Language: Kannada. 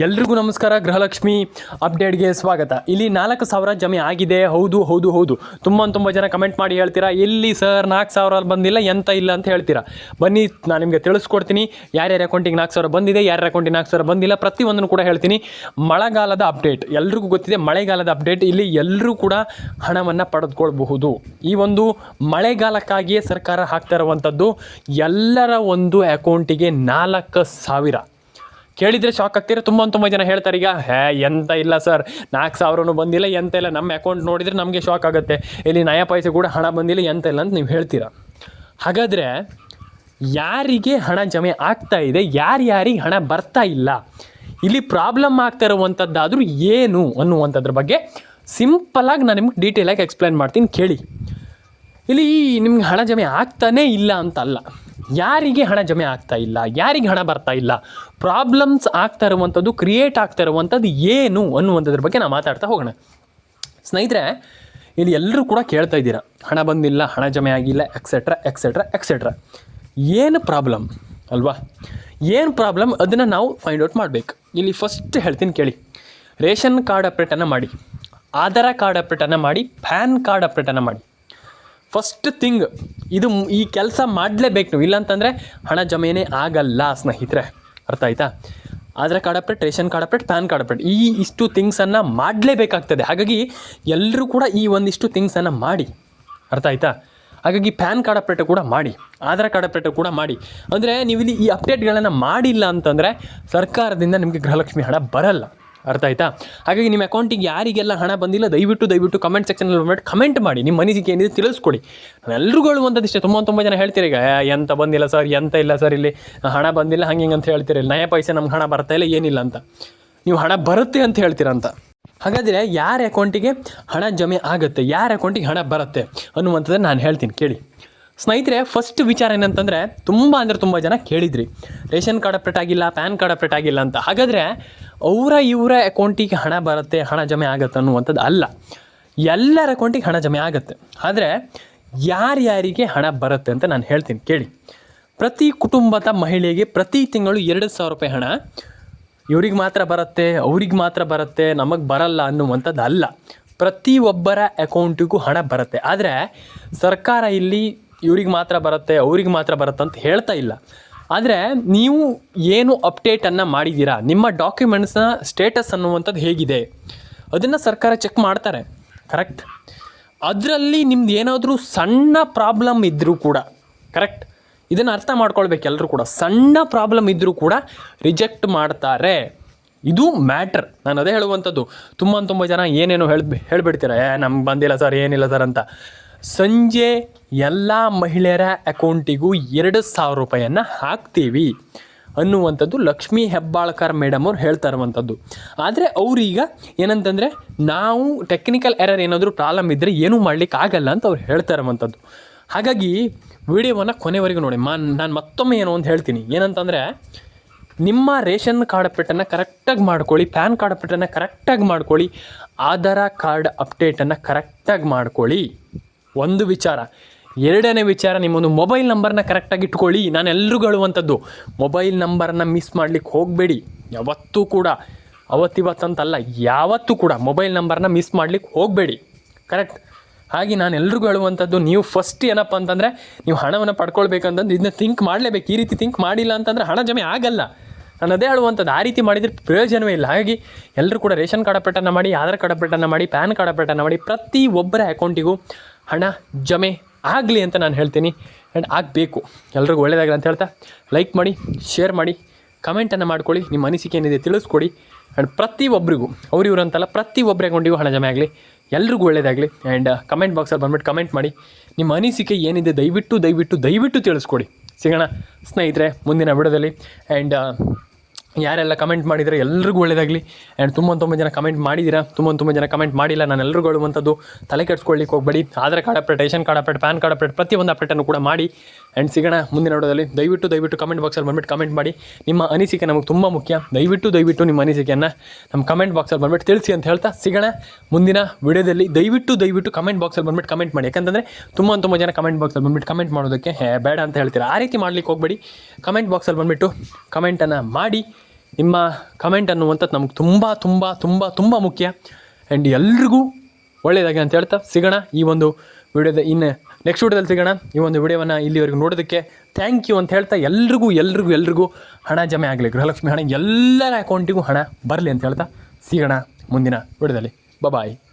ಎಲ್ರಿಗೂ ನಮಸ್ಕಾರ. ಗೃಹಲಕ್ಷ್ಮಿ ಅಪ್ಡೇಟ್ಗೆ ಸ್ವಾಗತ. ಇಲ್ಲಿ 4,000 ಜಮೆ ಆಗಿದೆ. ಹೌದು. ತುಂಬ ಜನ ಕಮೆಂಟ್ ಮಾಡಿ ಹೇಳ್ತೀರಾ, ಎಲ್ಲಿ ಸರ್ 4,000 ಬಂದಿಲ್ಲ, ಎಂತ ಇಲ್ಲ ಅಂತ ಹೇಳ್ತೀರಾ. ಬನ್ನಿ, ನಾನು ನಿಮಗೆ ತಿಳಿಸ್ಕೊಡ್ತೀನಿ ಯಾರ್ಯಾರ ಅಕೌಂಟಿಗೆ 4,000 ಬಂದಿದೆ, ಯಾರ್ಯಾರ ಅಕೌಂಟಿಗೆ 4,000 ಬಂದಿಲ್ಲ, ಪ್ರತಿಯೊಂದನ್ನು ಕೂಡ ಹೇಳ್ತೀನಿ. ಮಳೆಗಾಲದ ಅಪ್ಡೇಟ್ ಎಲ್ರಿಗೂ ಗೊತ್ತಿದೆ. ಮಳೆಗಾಲದ ಅಪ್ಡೇಟ್ ಇಲ್ಲಿ ಎಲ್ಲರೂ ಕೂಡ ಹಣವನ್ನು ಪಡೆದುಕೊಳ್ಬಹುದು. ಈ ಒಂದು ಮಳೆಗಾಲಕ್ಕಾಗಿಯೇ ಸರ್ಕಾರ ಹಾಕ್ತಾ ಇರುವಂಥದ್ದು. ಎಲ್ಲರ ಒಂದು ಅಕೌಂಟಿಗೆ 4,000 ಕೇಳಿದರೆ ಶಾಕ್ ಆಗ್ತೀರಾ. ತುಂಬ ಜನ ಹೇಳ್ತಾರೆ ಈಗ, ಎಂತ ಇಲ್ಲ ಸರ್ 4,000 ಬಂದಿಲ್ಲ, ಎಂತ ಇಲ್ಲ, ನಮ್ಮ ಅಕೌಂಟ್ ನೋಡಿದರೆ ನಮಗೆ ಶಾಕ್ ಆಗುತ್ತೆ, ಇಲ್ಲಿ ನಯ ಪೈಸೆ ಕೂಡ ಹಣ ಬಂದಿಲ್ಲ, ಎಂತ ಇಲ್ಲ ಅಂತ ನೀವು ಹೇಳ್ತೀರಾ. ಹಾಗಾದರೆ ಯಾರಿಗೆ ಹಣ ಜಮೆ ಆಗ್ತಾ ಇದೆ, ಯಾರ್ಯಾರಿಗೆ ಹಣ ಬರ್ತಾ ಇಲ್ಲ, ಇಲ್ಲಿ ಪ್ರಾಬ್ಲಮ್ ಆಗ್ತಾ ಇರುವಂಥದ್ದಾದರೂ ಏನು ಅನ್ನುವಂಥದ್ರ ಬಗ್ಗೆ ಸಿಂಪಲಾಗಿ ನಾನು ನಿಮ್ಗೆ ಡೀಟೇಲಾಗಿ ಎಕ್ಸ್ಪ್ಲೇನ್ ಮಾಡ್ತೀನಿ, ಕೇಳಿ. ಇಲ್ಲಿ ನಿಮ್ಗೆ ಹಣ ಜಮೆ ಆಗ್ತಾನೇ ಇಲ್ಲ ಅಂತಲ್ಲ, ಯಾರಿಗೆ ಹಣ ಜಮೆ ಆಗ್ತಾ ಇಲ್ಲ, ಯಾರಿಗೆ ಹಣ ಬರ್ತಾ ಇಲ್ಲ, ಪ್ರಾಬ್ಲಮ್ಸ್ ಆಗ್ತಾ ಇರುವಂಥದ್ದು, ಕ್ರಿಯೇಟ್ ಆಗ್ತಾ ಇರುವಂಥದ್ದು ಏನು ಅನ್ನುವಂಥದ್ರ ಬಗ್ಗೆ ನಾವು ಮಾತಾಡ್ತಾ ಹೋಗೋಣ. ಸ್ನೇಹಿತರೆ, ಇಲ್ಲಿ ಎಲ್ಲರೂ ಕೂಡ ಕೇಳ್ತಾ ಇದ್ದೀರಾ, ಹಣ ಬಂದಿಲ್ಲ, ಹಣ ಜಮೆ ಆಗಿಲ್ಲ, ಎಕ್ಸೆಟ್ರಾ. ಏನು ಪ್ರಾಬ್ಲಮ್ ಅಲ್ವಾ? ಏನು ಪ್ರಾಬ್ಲಮ್ ಅದನ್ನು ನಾವು ಫೈಂಡ್ ಔಟ್ ಮಾಡಬೇಕು. ಇಲ್ಲಿ ಫಸ್ಟ್ ಹೇಳ್ತೀನಿ ಕೇಳಿ. ರೇಷನ್ ಕಾರ್ಡ್ ಅಪ್ಡೇಟನ್ನು ಮಾಡಿ, ಆಧಾರ್ ಕಾರ್ಡ್ ಅಪ್ಡೇಟನ್ನು ಮಾಡಿ, ಪ್ಯಾನ್ ಕಾರ್ಡ್ ಅಪ್ಡೇಟನ್ನು ಮಾಡಿ. ಫಸ್ಟ್ ಥಿಂಗ್ ಈ ಕೆಲಸ ಮಾಡಲೇಬೇಕು ನೀವು, ಇಲ್ಲಾಂತಂದರೆ ಹಣ ಜಮೆನೇ ಆಗಲ್ಲ ಸ್ನೇಹಿತರೆ. ಅರ್ಥ ಆಯ್ತಾ? Aadhaar card update, ration card update, PAN card update, ಇಷ್ಟು ಥಿಂಗ್ಸನ್ನು ಮಾಡಲೇಬೇಕಾಗ್ತದೆ. ಹಾಗಾಗಿ ಎಲ್ಲರೂ ಕೂಡ ಈ ಒಂದಿಷ್ಟು ಥಿಂಗ್ಸನ್ನು ಮಾಡಿ. ಅರ್ಥ ಆಯ್ತಾ? ಹಾಗಾಗಿ ಪ್ಯಾನ್ ಕಾರ್ಡ್ ಅಪ್ಡೇಟ್ ಕೂಡ ಮಾಡಿ, ಆಧಾರ್ ಕಾರ್ಡ್ ಅಪ್ಡೇಟ್ ಕೂಡ ಮಾಡಿ. ಅಂದರೆ ನೀವು ಇಲ್ಲಿ ಈ ಅಪ್ಡೇಟ್ಗಳನ್ನು ಮಾಡಿಲ್ಲ ಅಂತಂದರೆ ಸರ್ಕಾರದಿಂದ ನಿಮಗೆ ಗೃಹಲಕ್ಷ್ಮಿ ಹಣ ಬರಲ್ಲ. ಅರ್ಥ ಆಯ್ತಾ? ಹಾಗಾಗಿ ನಿಮ್ಮ ಅಕೌಂಟಿಗೆ ಯಾರಿಗೆಲ್ಲ ಹಣ ಬಂದಿಲ್ಲ ದಯವಿಟ್ಟು ಕಮೆಂಟ್ ಸೆಕ್ಷನಲ್ಲಿ ಬಂದ್ಬಿಟ್ಟು ಕಮೆಂಟ್ ಮಾಡಿ, ನಿಮ್ಮ ಅನಿಸಿಕೆ ಏನಿದೆ ತಿಳಿಸ್ಕೊಡಿ. ಎಲ್ರಿಗೂ ಹೇಳುವಂಥದ್ದಿಷ್ಟೇ. ತುಂಬ ಜನ ಹೇಳ್ತೀರಿ ಈಗ, ಎಂತ ಬಂದಿಲ್ಲ ಸರ್, ಎಂತ ಇಲ್ಲ ಸರ್, ಇಲ್ಲಿ ಹಣ ಬಂದಿಲ್ಲ, ಹಂಗೆ ಅಂತ ಹೇಳ್ತೀರಿ, ನಯ ಪೈಸೆ ನಮ್ಗೆ ಹಣ ಬರ್ತಾ ಇಲ್ಲ, ಏನಿಲ್ಲ ಅಂತ. ನೀವು ಹಣ ಬರುತ್ತೆ ಅಂತ ಹೇಳ್ತೀರಂತ. ಹಾಗಾದರೆ ಯಾರ ಅಕೌಂಟಿಗೆ ಹಣ ಜಮೆ ಆಗುತ್ತೆ, ಯಾರ ಅಕೌಂಟಿಗೆ ಹಣ ಬರುತ್ತೆ ಅನ್ನುವಂಥದ್ದನ್ನು ನಾನು ಹೇಳ್ತೀನಿ ಕೇಳಿ. ಸ್ನೇಹಿತರೆ, ಫಸ್ಟ್ ವಿಚಾರ ಏನಂತಂದರೆ, ತುಂಬ ಜನ ಕೇಳಿದ್ರಿ ರೇಷನ್ ಕಾರ್ಡ್ ಅಪ್ಡೇಟ್ ಆಗಿಲ್ಲ, ಪ್ಯಾನ್ ಕಾರ್ಡ್ ಅಪ್ಡೇಟ್ ಆಗಿಲ್ಲ ಅಂತ. ಹಾಗಾದರೆ ಇವರ ಅಕೌಂಟಿಗೆ ಹಣ ಬರುತ್ತೆ, ಹಣ ಜಮೆ ಆಗುತ್ತೆ ಅನ್ನುವಂಥದ್ದು ಅಲ್ಲ. ಎಲ್ಲರ ಅಕೌಂಟಿಗೆ ಹಣ ಜಮೆ ಆಗುತ್ತೆ. ಆದರೆ ಯಾರ್ಯಾರಿಗೆ ಹಣ ಬರುತ್ತೆ ಅಂತ ನಾನು ಹೇಳ್ತೀನಿ ಕೇಳಿ. ಪ್ರತಿ ಕುಟುಂಬದ ಮಹಿಳೆಗೆ ಪ್ರತಿ ತಿಂಗಳು 2,000 ರೂಪಾಯಿ ಹಣ ಇವ್ರಿಗೆ ಮಾತ್ರ ಬರುತ್ತೆ, ಅವ್ರಿಗೆ ಮಾತ್ರ ಬರುತ್ತೆ, ನಮಗೆ ಬರಲ್ಲ ಅನ್ನುವಂಥದ್ದು ಅಲ್ಲ. ಪ್ರತಿಯೊಬ್ಬರ ಅಕೌಂಟಿಗೂ ಹಣ ಬರುತ್ತೆ. ಆದರೆ ಸರ್ಕಾರ ಇಲ್ಲಿ ಇವ್ರಿಗೆ ಮಾತ್ರ ಬರುತ್ತೆ, ಅವ್ರಿಗೆ ಮಾತ್ರ ಬರುತ್ತೆ ಅಂತ ಹೇಳ್ತಾ ಇಲ್ಲ. ಆದರೆ ನೀವು ಏನು ಅಪ್ಡೇಟನ್ನು ಮಾಡಿದ್ದೀರಾ, ನಿಮ್ಮ ಡಾಕ್ಯುಮೆಂಟ್ಸ್ನ ಸ್ಟೇಟಸ್ ಅನ್ನುವಂಥದ್ದು ಹೇಗಿದೆ ಅದನ್ನು ಸರ್ಕಾರ ಚೆಕ್ ಮಾಡ್ತಾರೆ. ಕರೆಕ್ಟ್? ಅದರಲ್ಲಿ ನಿಮ್ದು ಏನಾದರೂ ಸಣ್ಣ ಪ್ರಾಬ್ಲಮ್ ಇದ್ದರೂ ಕೂಡ, ಕರೆಕ್ಟ್, ಇದನ್ನು ಅರ್ಥ ಮಾಡ್ಕೊಳ್ಬೇಕು ಎಲ್ಲರೂ ಕೂಡ, ಸಣ್ಣ ಪ್ರಾಬ್ಲಮ್ ಇದ್ದರೂ ಕೂಡ ರಿಜೆಕ್ಟ್ ಮಾಡ್ತಾರೆ. ಇದು ಮ್ಯಾಟ್ರ್. ನಾನು ಅದೇ ಹೇಳುವಂಥದ್ದು. ತುಂಬ ಜನ ಏನೇನೋ ಹೇಳಿಬಿಡ್ತೀರ, ನಮ್ಗೆ ಬಂದಿಲ್ಲ ಸರ್, ಏನಿಲ್ಲ ಸರ್ ಅಂತ. ಸಂಜೆ ಎಲ್ಲ ಮಹಿಳೆಯರ ಅಕೌಂಟಿಗೂ 2,000 ರೂಪಾಯಿಯನ್ನು ಹಾಕ್ತೀವಿ ಅನ್ನುವಂಥದ್ದು ಲಕ್ಷ್ಮೀ ಹೆಬ್ಬಾಳ್ಕರ್ ಮೇಡಮ್ ಅವ್ರು ಹೇಳ್ತಾ ಇರುವಂಥದ್ದು. ಆದರೆ ಅವ್ರೀಗ ಏನಂತಂದರೆ, ನಾವು ಟೆಕ್ನಿಕಲ್ ಎರರ್ ಏನಾದರೂ ಪ್ರಾಬ್ಲಮ್ ಇದ್ದರೆ ಏನೂ ಮಾಡಲಿಕ್ಕೆ ಆಗಲ್ಲ ಅಂತ ಅವ್ರು ಹೇಳ್ತಾ ಇರುವಂಥದ್ದು. ಹಾಗಾಗಿ ವಿಡಿಯೋವನ್ನು ಕೊನೆವರೆಗೂ ನೋಡಿ. ನಾನು ಮತ್ತೊಮ್ಮೆ ಏನೋ ಒಂದು ಹೇಳ್ತೀನಿ, ಏನಂತಂದರೆ, ನಿಮ್ಮ ರೇಷನ್ ಕಾರ್ಡ್ ಅಪ್ಡೇಟನ್ನು ಕರೆಕ್ಟಾಗಿ ಮಾಡ್ಕೊಳ್ಳಿ, ಪ್ಯಾನ್ ಕಾರ್ಡ್ ಅಪ್ಡೇಟನ್ನು ಕರೆಕ್ಟಾಗಿ ಮಾಡ್ಕೊಳ್ಳಿ, ಆಧಾರ್ ಕಾರ್ಡ್ ಅಪ್ಡೇಟನ್ನು ಕರೆಕ್ಟಾಗಿ ಮಾಡ್ಕೊಳ್ಳಿ. ಒಂದು ವಿಚಾರ. ಎರಡನೇ ವಿಚಾರ, ನಿಮ್ಮೊಂದು ಮೊಬೈಲ್ ನಂಬರ್ನ ಕರೆಕ್ಟಾಗಿ ಇಟ್ಕೊಳ್ಳಿ. ನಾನು ಎಲ್ರಿಗೂ ಹೇಳುವಂಥದ್ದು, ಮೊಬೈಲ್ ನಂಬರನ್ನು ಮಿಸ್ ಮಾಡಲಿಕ್ಕೆ ಹೋಗಬೇಡಿ. ಯಾವತ್ತೂ ಕೂಡ, ಅವತ್ತಿವತ್ತಂತಲ್ಲ, ಯಾವತ್ತೂ ಕೂಡ ಮೊಬೈಲ್ ನಂಬರ್ನ ಮಿಸ್ ಮಾಡಲಿಕ್ಕೆ ಹೋಗಬೇಡಿ. ಕರೆಕ್ಟ್? ಹಾಗೆ ನಾನು ಎಲ್ರಿಗೂ ಹೇಳುವಂಥದ್ದು, ನೀವು ಫಸ್ಟ್ ಏನಪ್ಪ ಅಂತಂದರೆ, ನೀವು ಹಣವನ್ನು ಪಡ್ಕೊಳ್ಬೇಕಂತಂದು ಇದನ್ನ ಥಿಂಕ್ ಮಾಡಲೇಬೇಕು. ಈ ರೀತಿ ಥಿಂಕ್ ಮಾಡಿಲ್ಲ ಅಂತಂದರೆ ಹಣ ಜಮೆ ಆಗಲ್ಲ. ನಾನು ಅದೇ ಹೇಳುವಂಥದ್ದು, ಆ ರೀತಿ ಮಾಡಿದರೆ ಪ್ರಯೋಜನವೇ ಇಲ್ಲ. ಹಾಗಾಗಿ ಎಲ್ಲರೂ ಕೂಡ ರೇಷನ್ ಕಾರ್ಡ್ ಅಪ್ಡೇಟನ್ನು ಮಾಡಿ, ಆಧಾರ್ ಕಾರ್ಡ್ ಅಪ್ಡೇಟನ್ನು ಮಾಡಿ, ಪ್ಯಾನ್ ಕಾರ್ಡ್ ಅಪ್ಡೇಟನ್ನು ಮಾಡಿ. ಪ್ರತಿಯೊಬ್ಬರ ಅಕೌಂಟಿಗೂ ಹಣ ಜಮೆ ಆಗಲಿ ಅಂತ ನಾನು ಹೇಳ್ತೀನಿ. ಆ್ಯಂಡ್ ಆಗಬೇಕು. ಎಲ್ರಿಗೂ ಒಳ್ಳೆಯದಾಗಲಿ ಅಂತ ಹೇಳ್ತಾ, ಲೈಕ್ ಮಾಡಿ, ಶೇರ್ ಮಾಡಿ, ಕಮೆಂಟನ್ನು ಮಾಡ್ಕೊಳ್ಳಿ, ನಿಮ್ಮ ಅನಿಸಿಕೆ ಏನಿದೆ ತಿಳಿಸ್ಕೊಡಿ. ಆ್ಯಂಡ್ ಪ್ರತಿಯೊಬ್ಬರಿಗೂ, ಇವ್ರಂತಲ್ಲ, ಪ್ರತಿಯೊಬ್ಬರ ಅಕೌಂಟಿಗೂ ಹಣ ಜಮೆ ಆಗಲಿ, ಎಲ್ರಿಗೂ ಒಳ್ಳೆಯದಾಗಲಿ. ಆ್ಯಂಡ್ ಕಮೆಂಟ್ ಬಾಕ್ಸಲ್ಲಿ ಬಂದುಬಿಟ್ಟು ಕಮೆಂಟ್ ಮಾಡಿ, ನಿಮ್ಮ ಅನಿಸಿಕೆ ಏನಿದೆ ದಯವಿಟ್ಟು ತಿಳಿಸ್ಕೊಡಿ. ಸಿಗೋಣ ಸ್ನೇಹಿತರೆ ಮುಂದಿನ ವಿಡಿಯೋದಲ್ಲಿ. ಆ್ಯಂಡ್ ಯಾರೆಲ್ಲ ಕಮೆಂಟ್ ಮಾಡಿದರೆ ಎಲ್ರಿಗೂ ಒಳ್ಳೆಯದಾಗಲಿ. ಆ್ಯಂಡ್ ತುಂಬ ಜನ ಕಮೆಂಟ್ ಮಾಡಿದ್ದೀರಾ, ತುಂಬ ಜನ ಕಮೆಂಟ್ ಮಾಡಿಲ್ಲ. ನಾನು ಎಲ್ರಿಗೂ ಹೇಳುವಂಥದ್ದು, ತಲೆ ಕೆಡಿಸ್ಕೊಳ್ಳಿಕ್ಕೆ ಹೋಗಬೇಡಿ. Aadhaar card update, ration card update, PAN card update, ಪ್ರತಿಯೊಂದು ಅಪ್ಡೇಟನ್ನು ಕೂಡ ಮಾಡಿ. ಆ್ಯಂಡ್ ಸಿಗೋಣ ಮುಂದಿನ ವಿಡಿಯೋದಲ್ಲಿ. ದಯವಿಟ್ಟು ಕಮೆಂಟ್ ಬಾಕ್ಸಲ್ಲಿ ಬಂದುಬಿಟ್ಟು ಕಮೆಂಟ್ ಮಾಡಿ. ನಿಮ್ಮ ಅನಿಸಿಕೆ ನಮಗೆ ತುಂಬ ಮುಖ್ಯ. ದಯವಿಟ್ಟು ನಿಮ್ಮ ಅನಿಸಿಕೆಯನ್ನು ನಮ್ಮ ಕಮೆಂಟ್ ಬಾಕ್ಸಲ್ಲಿ ಬಂದುಬಿಟ್ಟು ತಿಳಿಸಿ ಅಂತ ಹೇಳ್ತಾ, ಸಿಗೋಣ ಮುಂದಿನ ವಿಡಿಯೋದಲ್ಲಿ. ದಯವಿಟ್ಟು ಕಮೆಂಟ್ ಬಾಕ್ಸಲ್ಲಿ ಬಂದುಬಿಟ್ಟು ಕಮೆಂಟ್ ಮಾಡಿ. ಯಾಕಂತಂದರೆ ತುಂಬ ಜನ ಕಮೆಂಟ್ ಬಾಕ್ಸಲ್ಲಿ ಬಂದುಬಿಟ್ಟು ಕಮೆಂಟ್ ಮಾಡೋದಕ್ಕೆ ಬೇಡ ಅಂತ ಹೇಳ್ತೀರಾ. ಆ ರೀತಿ ಮಾಡಲಿಕ್ಕೆ ಹೋಗಬೇಡಿ. ಕಮೆಂಟ್ ಬಾಕ್ಸಲ್ಲಿ ಬಂದುಬಿಟ್ಟು ಕಮೆಂಟನ್ನು ಮಾಡಿ. ನಿಮ್ಮ ಕಮೆಂಟ್ ಅನ್ನುವಂಥದ್ದು ನಮ್ಗೆ ತುಂಬ ತುಂಬ ತುಂಬ ತುಂಬ ಮುಖ್ಯ. ಆ್ಯಂಡ್ ಎಲ್ರಿಗೂ ಒಳ್ಳೆಯದಾಗಿ ಅಂತ ಹೇಳ್ತಾ ಸಿಗೋಣ ಈ ಒಂದು ವಿಡಿಯೋದ ಇನ್ನು ನೆಕ್ಸ್ಟ್ ವಿಡಿಯೋದಲ್ಲಿ ಸಿಗೋಣ. ಈ ಒಂದು ವಿಡಿಯೋವನ್ನು ಇಲ್ಲಿವರೆಗೂ ನೋಡೋದಕ್ಕೆ ಥ್ಯಾಂಕ್ ಯು ಅಂತ ಹೇಳ್ತಾ ಎಲ್ರಿಗೂ ಹಣ ಜಮೆ ಆಗಲಿ, ಗೃಹಲಕ್ಷ್ಮಿ ಹಣ ಎಲ್ಲರ ಅಕೌಂಟಿಗೂ ಹಣ ಬರಲಿ ಅಂತ ಹೇಳ್ತಾ ಸಿಗೋಣ ಮುಂದಿನ ವಿಡಿಯೋದಲ್ಲಿ. ಬಾಯ್.